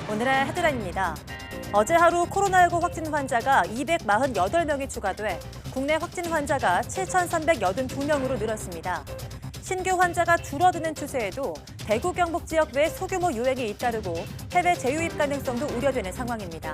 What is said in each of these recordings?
오늘의 헤드라인입니다. 어제 하루 코로나19 확진 환자가 248명이 추가돼 국내 확진 환자가 7,382명으로 늘었습니다. 신규 환자가 줄어드는 추세에도 대구 경북 지역 외 소규모 유행이 잇따르고 해외 재유입 가능성도 우려되는 상황입니다.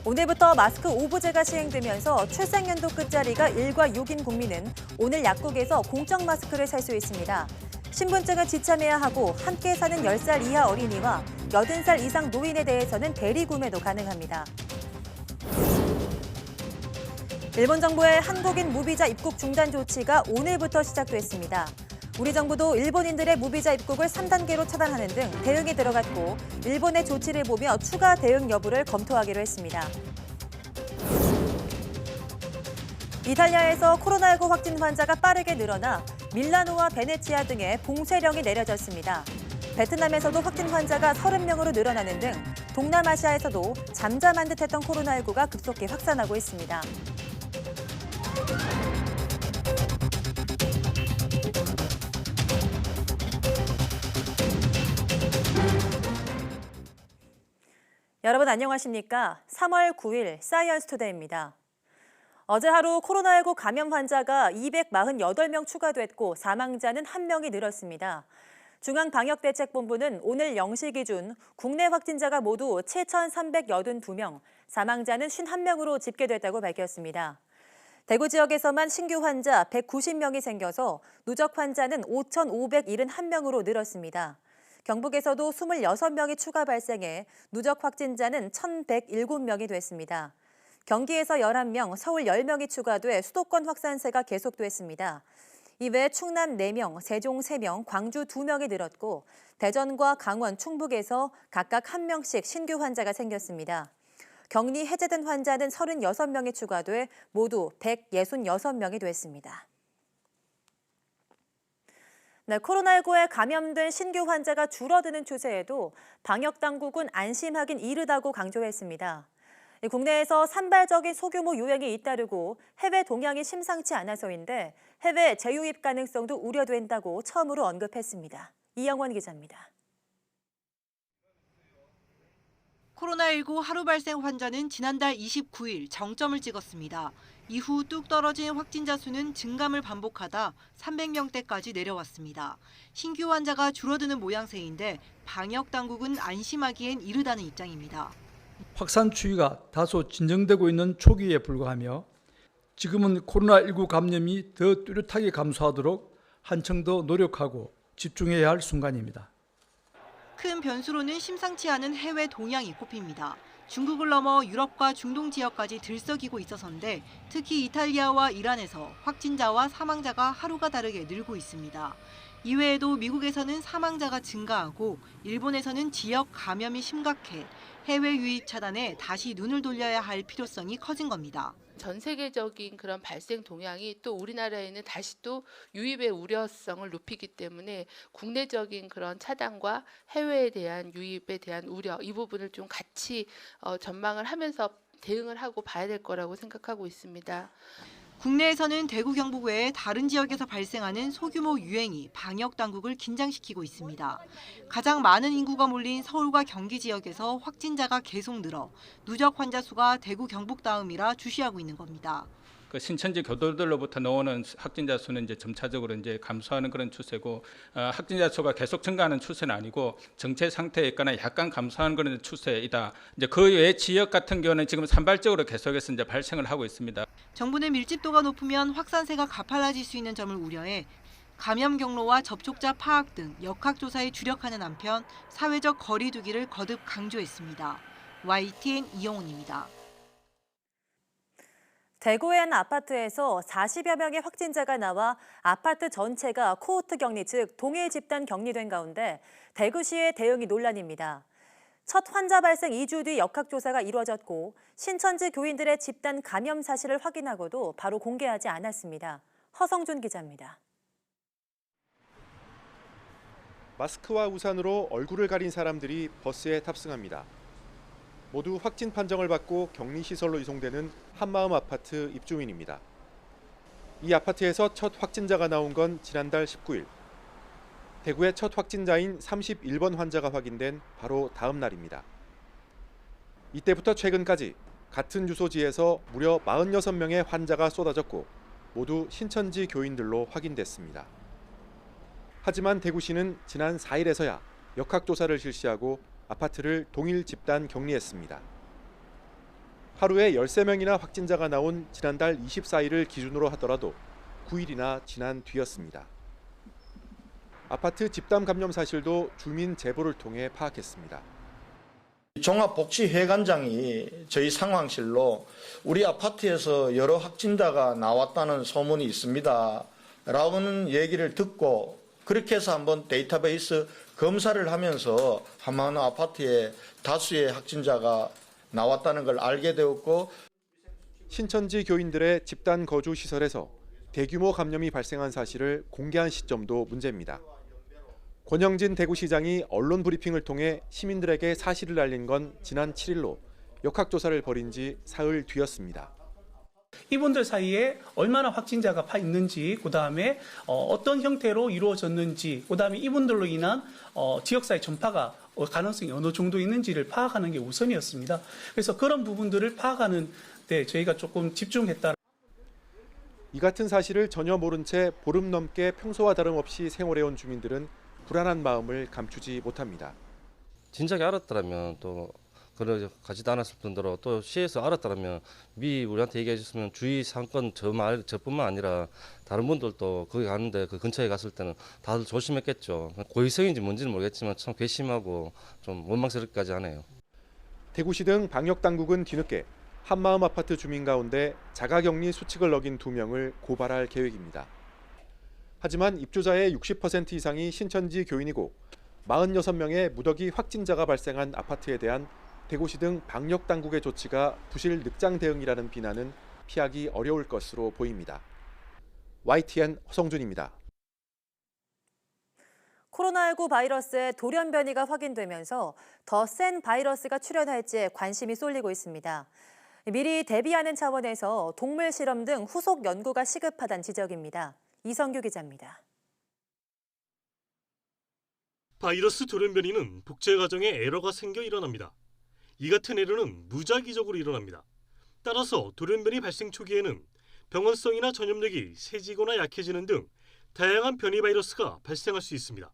오늘부터 마스크 오부제가 시행되면서 출생연도 끝자리가 1과 6인 국민은 오늘 약국에서 공적 마스크를 살 수 있습니다. 신분증을 지참해야 하고 함께 사는 10살 이하 어린이와 80살 이상 노인에 대해서는 대리 구매도 가능합니다. 일본 정부의 한국인 무비자 입국 중단 조치가 오늘부터 시작됐습니다. 우리 정부도 일본인들의 무비자 입국을 3단계로 차단하는 등 대응에 들어갔고 일본의 조치를 보며 추가 대응 여부를 검토하기로 했습니다. 이탈리아에서 코로나19 확진 환자가 빠르게 늘어나 밀라노와 베네치아 등에 봉쇄령이 내려졌습니다. 베트남에서도 확진 환자가 30명으로 늘어나는 등 동남아시아에서도 잠잠한 듯했던 코로나19가 급속히 확산하고 있습니다. 여러분 안녕하십니까? 3월 9일 사이언스투데이입니다. 어제 하루 코로나19 감염 환자가 248명 추가됐고 사망자는 1명이 늘었습니다. 중앙방역대책본부는 오늘 0시 기준 국내 확진자가 모두 7,382명, 사망자는 51명으로 집계됐다고 밝혔습니다. 대구 지역에서만 신규 환자 190명이 생겨서 누적 환자는 5,571명으로 늘었습니다. 경북에서도 26명이 추가 발생해 누적 확진자는 1,107명이 됐습니다. 경기에서 11명, 서울 10명이 추가돼 수도권 확산세가 계속됐습니다. 이외 충남 4명, 세종 3명, 광주 2명이 늘었고 대전과 강원, 충북에서 각각 1명씩 신규 환자가 생겼습니다. 격리 해제된 환자는 36명이 추가돼 모두 166명이 됐습니다. 네, 코로나19에 감염된 신규 환자가 줄어드는 추세에도 방역당국은 안심하긴 이르다고 강조했습니다. 국내에서 산발적인 소규모 유행이 잇따르고 해외 동향이 심상치 않아서인데 해외 재유입 가능성도 우려된다고 처음으로 언급했습니다. 이영원 기자입니다. 코로나19 하루 발생 환자는 지난달 29일 정점을 찍었습니다. 이후 뚝 떨어진 확진자 수는 증감을 반복하다 300명대까지 내려왔습니다. 신규 환자가 줄어드는 모양새인데 방역 당국은 안심하기엔 이르다는 입장입니다. 확산 추이가 다소 진정되고 있는 초기에 불과하며 지금은 코로나19 감염이 더 뚜렷하게 감소하도록 한층 더 노력하고 집중해야 할 순간입니다. 큰 변수로는 심상치 않은 해외 동향이 꼽힙니다. 중국을 넘어 유럽과 중동 지역까지 들썩이고 있어서인데 특히 이탈리아와 이란에서 확진자와 사망자가 하루가 다르게 늘고 있습니다. 이외에도 미국에서는 사망자가 증가하고 일본에서는 지역 감염이 심각해 해외 유입 차단에 다시 눈을 돌려야 할 필요성이 커진 겁니다. 전 세계적인 그런 발생 동향이 또 우리나라에는 다시 또 유입의 우려성을 높이기 때문에 국내적인 그런 차단과 해외에 대한 유입에 대한 우려 이 부분을 좀 같이 전망을 하면서 대응을 하고 봐야 될 거라고 생각하고 있습니다. 국내에서는 대구 경북 외에 다른 지역에서 발생하는 소규모 유행이 방역 당국을 긴장시키고 있습니다. 가장 많은 인구가 몰린 서울과 경기 지역에서 확진자가 계속 늘어 누적 환자 수가 대구 경북 다음이라 주시하고 있는 겁니다. 그 신천지 교도들로부터 나오는 확진자 수는 이제 점차적으로 이제 감소하는 그런 추세고 확진자 수가 계속 증가하는 추세는 아니고 정체 상태에 있거나 약간 감소하는 그런 추세이다. 이제 그 외 지역 같은 경우는 지금 산발적으로 계속해서 이제 발생을 하고 있습니다. 정부는 밀집도가 높으면 확산세가 가팔라질 수 있는 점을 우려해 감염 경로와 접촉자 파악 등 역학조사에 주력하는 한편 사회적 거리 두기를 거듭 강조했습니다. YTN 이영훈입니다. 대구의 한 아파트에서 40여 명의 확진자가 나와 아파트 전체가 코호트 격리, 즉 동일 집단 격리된 가운데 대구시의 대응이 논란입니다. 첫 환자 발생 2주 뒤 역학조사가 이루어졌고 신천지 교인들의 집단 감염 사실을 확인하고도 바로 공개하지 않았습니다. 허성준 기자입니다. 마스크와 우산으로 얼굴을 가린 사람들이 버스에 탑승합니다. 모두 확진 판정을 받고 격리시설로 이송되는 한마음 아파트 입주민입니다. 이 아파트에서 첫 확진자가 나온 건 지난달 19일. 대구의 첫 확진자인 31번 환자가 확인된 바로 다음 날입니다. 이때부터 최근까지 같은 주소지에서 무려 46명의 환자가 쏟아졌고 모두 신천지 교인들로 확인됐습니다. 하지만 대구시는 지난 4일에서야 역학조사를 실시하고 아파트를 동일 집단 격리했습니다. 하루에 13명이나 확진자가 나온 지난달 24일을 기준으로 하더라도 9일이나 지난 뒤였습니다. 아파트 집단 감염 사실도 주민 제보를 통해 파악했습니다. 종합복지회관장이 저희 상황실로 우리 아파트에서 여러 확진자가 나왔다는 소문이 있습니다. 라는 얘기를 듣고 그렇게 해서 한번 데이터베이스 검사를 하면서 한마음 아파트에 다수의 확진자가 나왔다는 걸 알게 되었고 신천지 교인들의 집단 거주 시설에서 대규모 감염이 발생한 사실을 공개한 시점도 문제입니다. 권영진 대구시장이 언론 브리핑을 통해 시민들에게 사실을 알린 건 지난 7일로 역학조사를 벌인 지 사흘 뒤였습니다. 이분들 사이에 얼마나 확진자가 있는지, 그다음에 어떤 형태로 이루어졌는지, 그다음에 이분들로 인한 지역사회 전파가 가능성이 어느 정도 있는지를 파악하는 게 우선이었습니다. 그래서 그런 부분들을 파악하는 데 저희가 조금 집중했다. 이 같은 사실을 전혀 모른 채 보름 넘게 평소와 다름없이 생활해온 주민들은 불안한 마음을 감추지 못합니다. 진작에 알았더라면 또 그러 가지도 않았을 뿐더러 또 시에서 알았더라면 미리 우리한테 얘기해 줬으면 주의 상권 저뿐만 아니라 다른 분들도 거기 가는데 그 근처에 갔을 때는 다들 조심했겠죠. 고의성인지 뭔지는 모르겠지만 참 괘씸하고 좀 원망스럽기까지 하네요. 대구시 등 방역당국은 뒤늦게 한마음 아파트 주민 가운데 자가격리 수칙을 어긴 2명을 고발할 계획입니다. 하지만 입주자의 60% 이상이 신천지 교인이고 46명의 무더기 확진자가 발생한 아파트에 대한 대구시 등 방역당국의 조치가 부실 늑장 대응이라는 비난은 피하기 어려울 것으로 보입니다. YTN 허성준입니다. 코로나19 바이러스의 돌연 변이가 확인되면서 더 센 바이러스가 출현할지 관심이 쏠리고 있습니다. 미리 대비하는 차원에서 동물 실험 등 후속 연구가 시급하다는 지적입니다. 이성규 기자입니다. 바이러스 돌연 변이는 복제 과정에 에러가 생겨 일어납니다. 이 같은 에러는 무작위적으로 일어납니다. 따라서 돌연 변이 발생 초기에는 병원성이나 전염력이 세지거나 약해지는 등 다양한 변이 바이러스가 발생할 수 있습니다.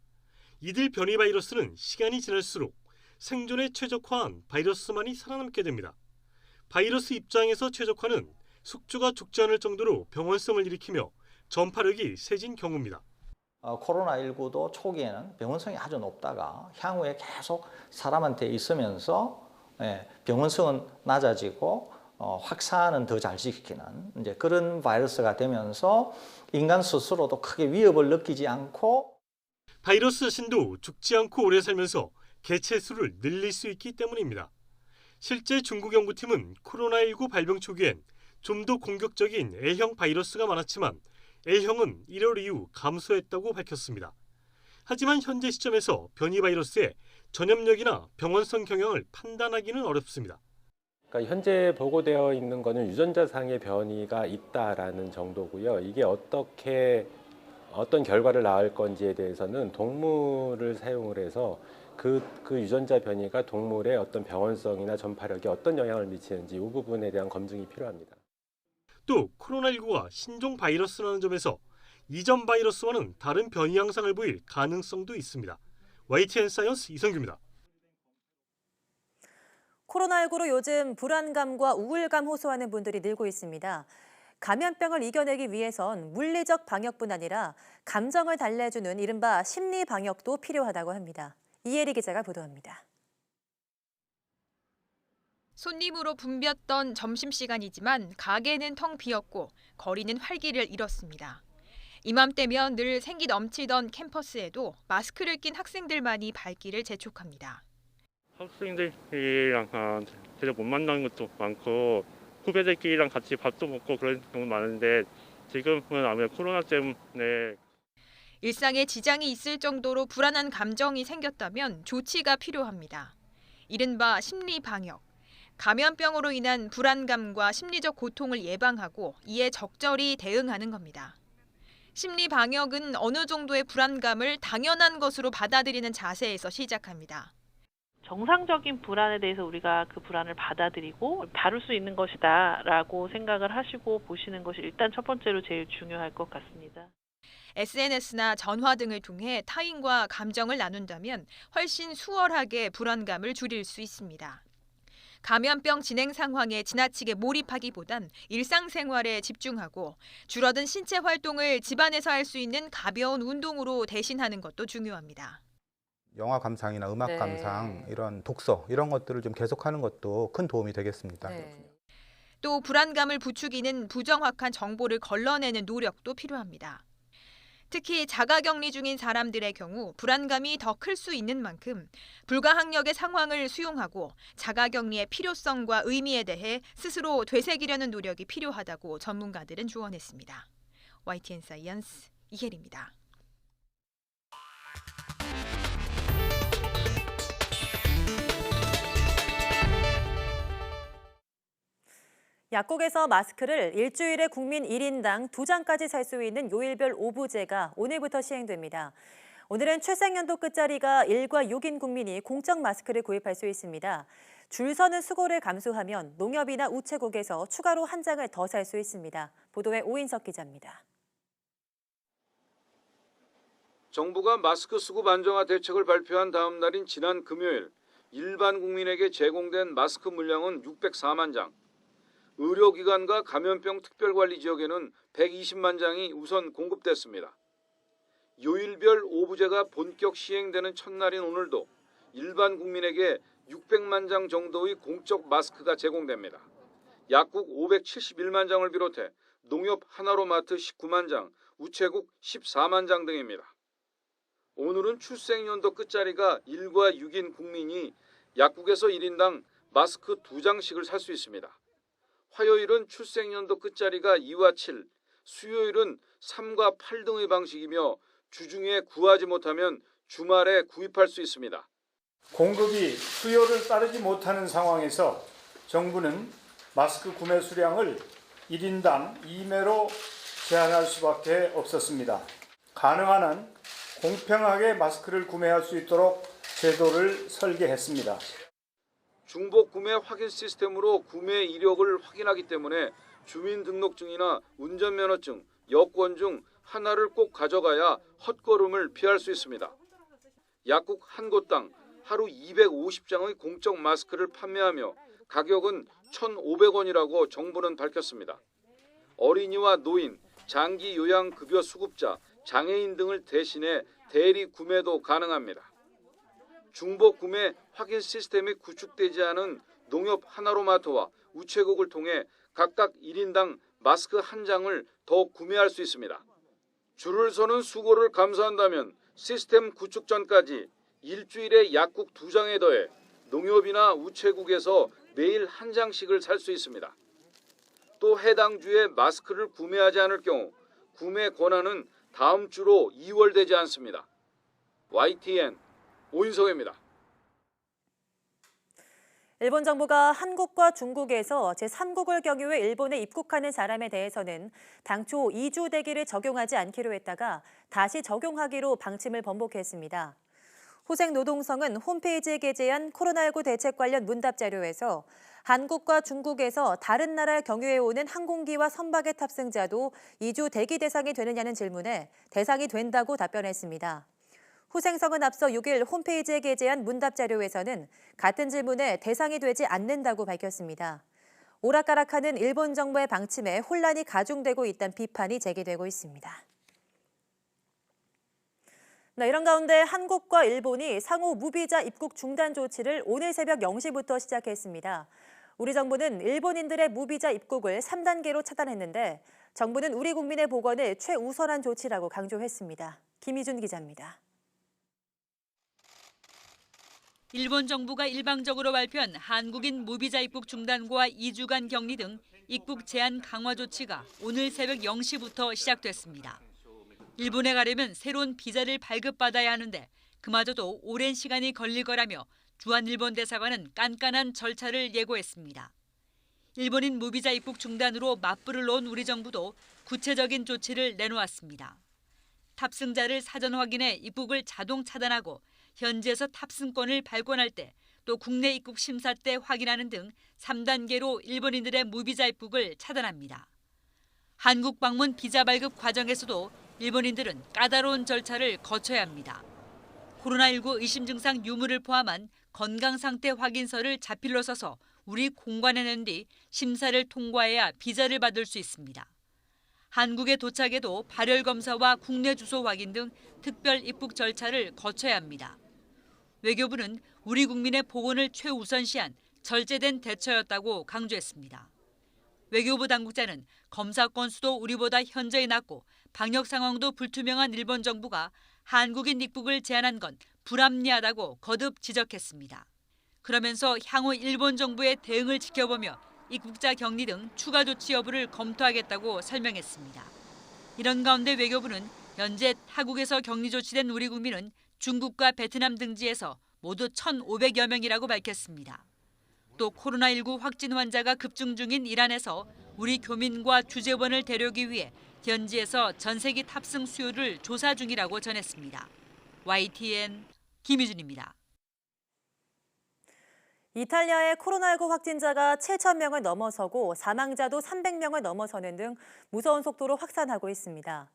이들 변이 바이러스는 시간이 지날수록 생존에 최적화한 바이러스만이 살아남게 됩니다. 바이러스 입장에서 최적화는 숙주가 죽지 않을 정도로 병원성을 일으키며 전파력이 세진 경우입니다. 코로나19도 초기에는 병원성이 아주 높다가 향후에 계속 사람한테 있으면서 병원성은 낮아지고 확산은 더 잘 시키는 이제 그런 바이러스가 되면서 인간 스스로도 크게 위협을 느끼지 않고 바이러스 자신도 죽지 않고 오래 살면서 개체 수를 늘릴 수 있기 때문입니다. 실제 중국 연구팀은 코로나19 발병 초기엔 좀 더 공격적인 A형 바이러스가 많았지만 A형은 1월 이후 감소했다고 밝혔습니다. 하지만 현재 시점에서 변이 바이러스의 전염력이나 병원성 경향을 판단하기는 어렵습니다. 그러니까 현재 보고되어 있는 것은 유전자상의 변이가 있다라는 정도고요. 이게 어떤 결과를 낳을 건지에 대해서는 동물을 사용을 해서 그 유전자 변이가 동물의 어떤 병원성이나 전파력에 어떤 영향을 미치는지 이 부분에 대한 검증이 필요합니다. 또 코로나19가 신종 바이러스라는 점에서 이전 바이러스와는 다른 변이 양상을 보일 가능성도 있습니다. YTN 사이언스 이성규입니다. 코로나19로 요즘 불안감과 우울감 호소하는 분들이 늘고 있습니다. 감염병을 이겨내기 위해선 물리적 방역뿐 아니라 감정을 달래주는 이른바 심리 방역도 필요하다고 합니다. 이혜리 기자가 보도합니다. 손님으로 붐볐던 점심시간이지만 가게는 텅 비었고 거리는 활기를 잃었습니다. 이맘때면 늘 생기 넘치던 캠퍼스에도 마스크를 낀 학생들만이 발길을 재촉합니다. 학생들이랑 제대로 못 만나는 것도 많고 후배들끼리랑 같이 밥도 먹고 그런 경우도 많은데 지금은 아무래도 코로나 때문에 일상에 지장이 있을 정도로 불안한 감정이 생겼다면 조치가 필요합니다. 이른바 심리 방역. 감염병으로 인한 불안감과 심리적 고통을 예방하고 이에 적절히 대응하는 겁니다. 심리 방역은 어느 정도의 불안감을 당연한 것으로 받아들이는 자세에서 시작합니다. 정상적인 불안에 대해서 우리가 그 불안을 받아들이고 다룰 수 있는 것이다라고 생각을 하시고 보시는 것이 일단 첫 번째로 제일 중요할 것 같습니다. SNS나 전화 등을 통해 타인과 감정을 나눈다면 훨씬 수월하게 불안감을 줄일 수 있습니다. 감염병 진행 상황에 지나치게 몰입하기보단 일상생활에 집중하고 줄어든 신체 활동을 집안에서 할 수 있는 가벼운 운동으로 대신하는 것도 중요합니다. 영화 감상이나 음악 네. 감상, 이런 독서 이런 것들을 좀 계속하는 것도 큰 도움이 되겠습니다. 네. 또 불안감을 부추기는 부정확한 정보를 걸러내는 노력도 필요합니다. 특히 자가격리 중인 사람들의 경우 불안감이 더 클 수 있는 만큼 불가항력의 상황을 수용하고 자가격리의 필요성과 의미에 대해 스스로 되새기려는 노력이 필요하다고 전문가들은 조언했습니다. YTN 사이언스 이혜리입니다. 약국에서 마스크를 일주일에 국민 1인당 2장까지 살 수 있는 요일별 오부제가 오늘부터 시행됩니다. 오늘은 출생연도 끝자리가 1과 6인 국민이 공적 마스크를 구입할 수 있습니다. 줄 서는 수고를 감수하면 농협이나 우체국에서 추가로 한 장을 더 살 수 있습니다. 보도에 오인석 기자입니다. 정부가 마스크 수급 안정화 대책을 발표한 다음 날인 지난 금요일, 일반 국민에게 제공된 마스크 물량은 604만 장. 의료기관과 감염병 특별관리 지역에는 120만 장이 우선 공급됐습니다. 요일별 오부제가 본격 시행되는 첫날인 오늘도 일반 국민에게 600만 장 정도의 공적 마스크가 제공됩니다. 약국 571만 장을 비롯해 농협 하나로마트 19만 장, 우체국 14만 장 등입니다. 오늘은 출생연도 끝자리가 1과 6인 국민이 약국에서 1인당 마스크 2장씩을 살 수 있습니다. 화요일은 출생연도 끝자리가 2와 7, 수요일은 3과 8 등의 방식이며 주중에 구하지 못하면 주말에 구입할 수 있습니다. 공급이 수요를 따르지 못하는 상황에서 정부는 마스크 구매 수량을 1인당 2매로 제한할 수밖에 없었습니다. 가능한 한 공평하게 마스크를 구매할 수 있도록 제도를 설계했습니다. 중복 구매 확인 시스템으로 구매 이력을 확인하기 때문에 주민등록증이나 운전면허증, 여권 중 하나를 꼭 가져가야 헛걸음을 피할 수 있습니다. 약국 한 곳당 하루 250장의 공적 마스크를 판매하며 가격은 1,500원이라고 정부는 밝혔습니다. 어린이와 노인, 장기 요양급여 수급자, 장애인 등을 대신해 대리 구매도 가능합니다. 중복 구매 확인 시스템이 구축되지 않은 농협 하나로마트와 우체국을 통해 각각 1인당 마스크 한 장을 더 구매할 수 있습니다. 줄을 서는 수고를 감수한다면 시스템 구축 전까지 일주일에 약국 2장에 더해 농협이나 우체국에서 매일 한 장씩을 살 수 있습니다. 또 해당 주에 마스크를 구매하지 않을 경우 구매 권한은 다음 주로 이월되지 않습니다. YTN 오인성입니다. 일본 정부가 한국과 중국에서 제3국을 경유해 일본에 입국하는 사람에 대해서는 당초 2주 대기를 적용하지 않기로 했다가 다시 적용하기로 방침을 번복했습니다. 호생노동성은 홈페이지에 게재한 코로나19 대책 관련 문답 자료에서 한국과 중국에서 다른 나라에 경유해오는 항공기와 선박의 탑승자도 2주 대기 대상이 되느냐는 질문에 대상이 된다고 답변했습니다. 호생성은 앞서 6일 홈페이지에 게재한 문답 자료에서는 같은 질문에 대상이 되지 않는다고 밝혔습니다. 오락가락하는 일본 정부의 방침에 혼란이 가중되고 있다는 비판이 제기되고 있습니다. 이런 가운데 한국과 일본이 상호 무비자 입국 중단 조치를 오늘 새벽 0시부터 시작했습니다. 우리 정부는 일본인들의 무비자 입국을 3단계로 차단했는데 정부는 우리 국민의 보건을 최우선한 조치라고 강조했습니다. 김희준 기자입니다. 일본 정부가 일방적으로 발표한 한국인 무비자 입국 중단과 2주간 격리 등 입국 제한 강화 조치가 오늘 새벽 0시부터 시작됐습니다. 일본에 가려면 새로운 비자를 발급받아야 하는데 그마저도 오랜 시간이 걸릴 거라며 주한 일본 대사관은 깐깐한 절차를 예고했습니다. 일본인 무비자 입국 중단으로 맞불을 놓은 우리 정부도 구체적인 조치를 내놓았습니다. 탑승자를 사전 확인해 입국을 자동 차단하고 현지에서 탑승권을 발권할 때 또 국내 입국 심사 때 확인하는 등 3단계로 일본인들의 무비자 입국을 차단합니다. 한국 방문 비자 발급 과정에서도 일본인들은 까다로운 절차를 거쳐야 합니다. 코로나19 의심 증상 유무를 포함한 건강 상태 확인서를 자필로 써서 우리 공관에 낸 뒤 심사를 통과해야 비자를 받을 수 있습니다. 한국에 도착해도 발열 검사와 국내 주소 확인 등 특별 입국 절차를 거쳐야 합니다. 외교부는 우리 국민의 보건을 최우선시한 절제된 대처였다고 강조했습니다. 외교부 당국자는 검사 건수도 우리보다 현저히 낮고 방역 상황도 불투명한 일본 정부가 한국인 입국을 제한한 건 불합리하다고 거듭 지적했습니다. 그러면서 향후 일본 정부의 대응을 지켜보며 입국자 격리 등 추가 조치 여부를 검토하겠다고 설명했습니다. 이런 가운데 외교부는 현재 타국에서 격리 조치된 우리 국민은 중국과 베트남 등지에서 모두 1,500여 명이라고 밝혔습니다. 또 코로나19 확진 환자가 급증 중인 이란에서 우리 교민과 주재원을 데려오기 위해 현지에서 전세기 탑승 수요를 조사 중이라고 전했습니다. YTN 김유준입니다. 이탈리아의 코로나19 확진자가 7,000명을 넘어서고 사망자도 300명을 넘어서는 등 무서운 속도로 확산하고 있습니다.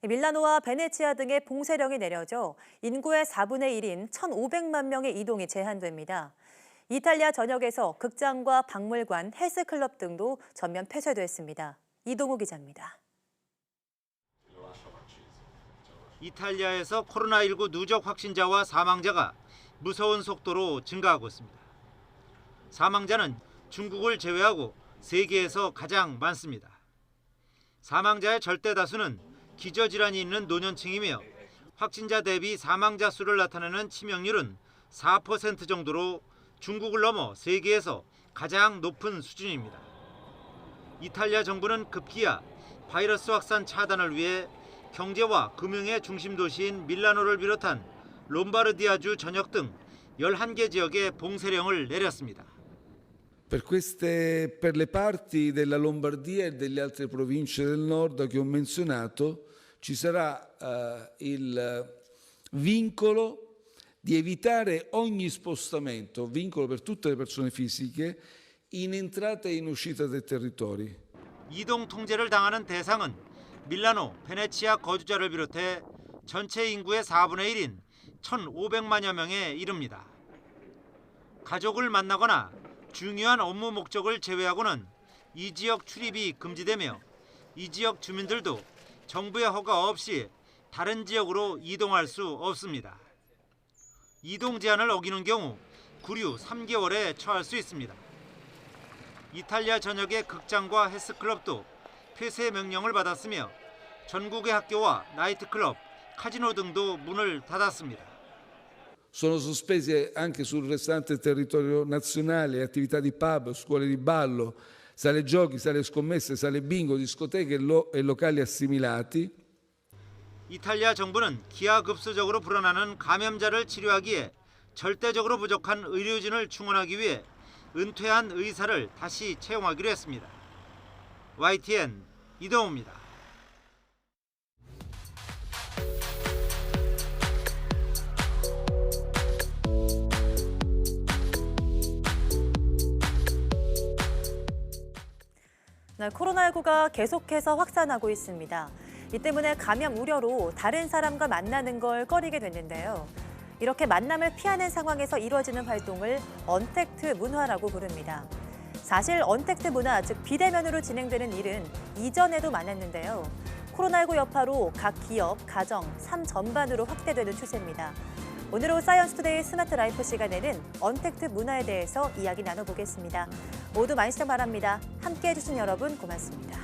밀라노와 베네치아 등의 봉쇄령이 내려져 인구의 4분의 1인 1,500만 명의 이동이 제한됩니다. 이탈리아 전역에서 극장과 박물관, 헬스클럽 등도 전면 폐쇄됐습니다. 이동우 기자입니다. 이탈리아에서 코로나19 누적 확진자와 사망자가 무서운 속도로 증가하고 있습니다. 사망자는 중국을 제외하고 세계에서 가장 많습니다. 사망자의 절대 다수는 기저질환이 있는 노년층이며 확진자 대비 사망자 수를 나타내는 치명률은 4% 정도로 중국을 넘어 세계에서 가장 높은 수준입니다. 이탈리아 정부는 급기야 바이러스 확산 차단을 위해 경제와 금융의 중심 도시인 밀라노를 비롯한 롬바르디아주 전역 등 11개 지역에 봉쇄령을 내렸습니다. Per le parti della Lombardia e delle altre province del nord che ho menzionato ci sarà il vincolo di evitare ogni spostamento, vincolo per tutte le persone fisiche, in entrata e in uscita dai territori. 이동 통제를 당하는 대상은 밀라노, 베네치아 거주자를 비롯해 전체 인구의 4분의 1인 1,500만여 명에 이릅니다. 가족을 만나거나 중요한 업무 목적을 제외하고는 이 지역 출입이 금지되며 이 지역 주민들도 정부의 허가 없이 다른 지역으로 이동할 수 없습니다. 이동 제한을 어기는 경우 구류 3개월에 처할 수 있습니다. 이탈리아 전역의 극장과 헬스클럽도 폐쇄 명령을 받았으며 전국의 학교와 나이트클럽, 카지노 등도 문을 닫았습니다. Sono sospese anche sul restante territorio nazionale attività di pub, scuole di ballo, sale giochi, sale scommesse, sale bingo, discoteche e locali assimilati. 이탈리아 정부는 기하급수적으로 불어나는 감염자를 치료하기에 절대적으로 부족한 의료진을 충원하기 위해 은퇴한 의사를 다시 채용하기로 했습니다. YTN 이동우입니다. 네, 코로나19가 계속해서 확산하고 있습니다. 이 때문에 감염 우려로 다른 사람과 만나는 걸 꺼리게 됐는데요. 이렇게 만남을 피하는 상황에서 이루어지는 활동을 언택트 문화라고 부릅니다. 사실 언택트 문화, 즉 비대면으로 진행되는 일은 이전에도 많았는데요. 코로나19 여파로 각 기업, 가정, 삶 전반으로 확대되는 추세입니다. 오늘 오후 사이언스투데이 스마트 라이프 시간에는 언택트 문화에 대해서 이야기 나눠보겠습니다. 모두 많은 시청 바랍니다. 함께해 주신 여러분 고맙습니다.